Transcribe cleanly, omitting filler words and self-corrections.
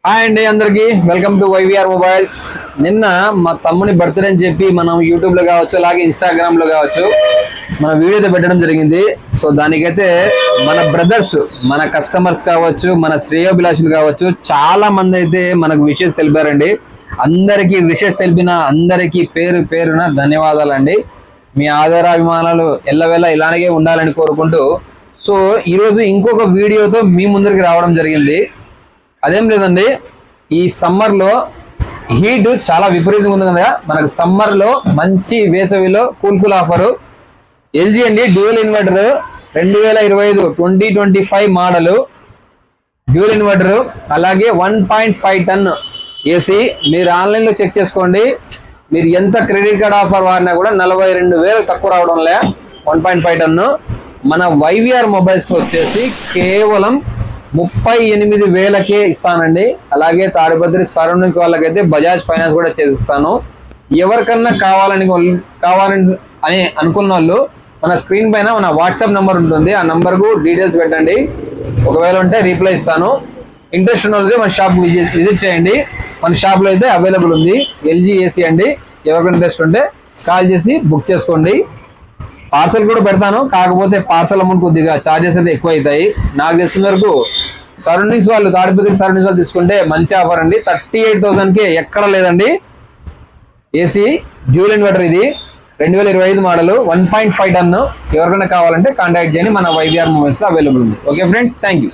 Hi అండి అందరికి welcome to YVR mobiles. నిన్న మా తమ్ముని బర్త్డే అని చెప్పి మనం యూట్యూబ్ లో కావచ్చు, అలాగే ఇన్స్టాగ్రామ్ లో కావచ్చు మన వీడియోతో పెట్టడం జరిగింది. సో దానికైతే మన బ్రదర్స్, మన కస్టమర్స్ కావచ్చు, మన శ్రేయోభిలాషులు కావచ్చు, చాలా మంది అయితే మనకు విషెస్ తెలిపారండి. అందరికీ విషెస్ తెలిపిన అందరికీ పేరు పేరున ధన్యవాదాలండి. మీ ఆదరాభిమానాలు ఎల్లవేళ ఇలాగే ఉండాలని కోరుకుంటూ, సో ఈరోజు ఇంకొక వీడియోతో మీ ముందరికి రావడం జరిగింది. అదేం లేదండి, ఈ సమ్మర్లో హీట్ చాలా విపరీతంగా ఉంది కదా. మనకు సమ్మర్లో మంచి వేసవిలో కూల్ ఆఫరు ఎల్జీ అండి. Dual inverter 2025 2025 model dual inverter, అలాగే 1.5 టన్ ఏసీ. మీరు ఆన్లైన్లో చెక్ చేసుకోండి. మీరు ఎంత క్రెడిట్ కార్డ్ ఆఫర్ వాడినా కూడా 42,000 తక్కువ రావడంలే. 1.5 టన్ను మన వైవిఆర్ మొబైల్స్కి వచ్చేసి కేవలం 38,000కే ఇస్తానండి. అలాగే తాడిపత్రి సరౌండింగ్స్ వాళ్ళకైతే బజాజ్ ఫైనాన్స్ కూడా చేసిస్తాను. ఎవరికన్నా కావాలని అనుకున్న వాళ్ళు మన స్క్రీన్ పైన మన వాట్సాప్ నెంబర్ ఉంటుంది, ఆ నెంబర్కు డీటెయిల్స్ పెట్టండి. ఒకవేళ ఉంటే రీప్లై ఇస్తాను. ఇంట్రెస్ట్ ఉన్న వాళ్ళైతే మన షాప్ విజిట్ చేయండి. మన షాప్లో అయితే అవైలబుల్ ఉంది ఎల్జీ ఏసీ అండి. ఎవరికైనా ఇంట్రెస్ట్ ఉంటే కాల్ చేసి బుక్ చేసుకోండి. పార్సల్ కూడా పెడతాను, కాకపోతే పార్సల్ అమౌంట్ కొద్దిగా ఛార్జెస్ అయితే ఎక్కువ అవుతాయి. నాకు తెలిసిన వరకు సరౌండింగ్స్ వాళ్ళు, తాడిపత్రి సరౌండింగ్స్ వాళ్ళు తీసుకుంటే మంచి ఆఫర్ అండి. 38,000కే ఎక్కడ లేదండి. ఏసీ డ్యూయల్ ఇన్వర్టర్, ఇది 2025 మోడల్ 1.5 టన్. ఎవరికైనా కావాలంటే కాంటాక్ట్ చేయండి. మన వైవిఆర్ మొబైల్స్లో అవైలబుల్ ఉంది. Okay friends, thank you.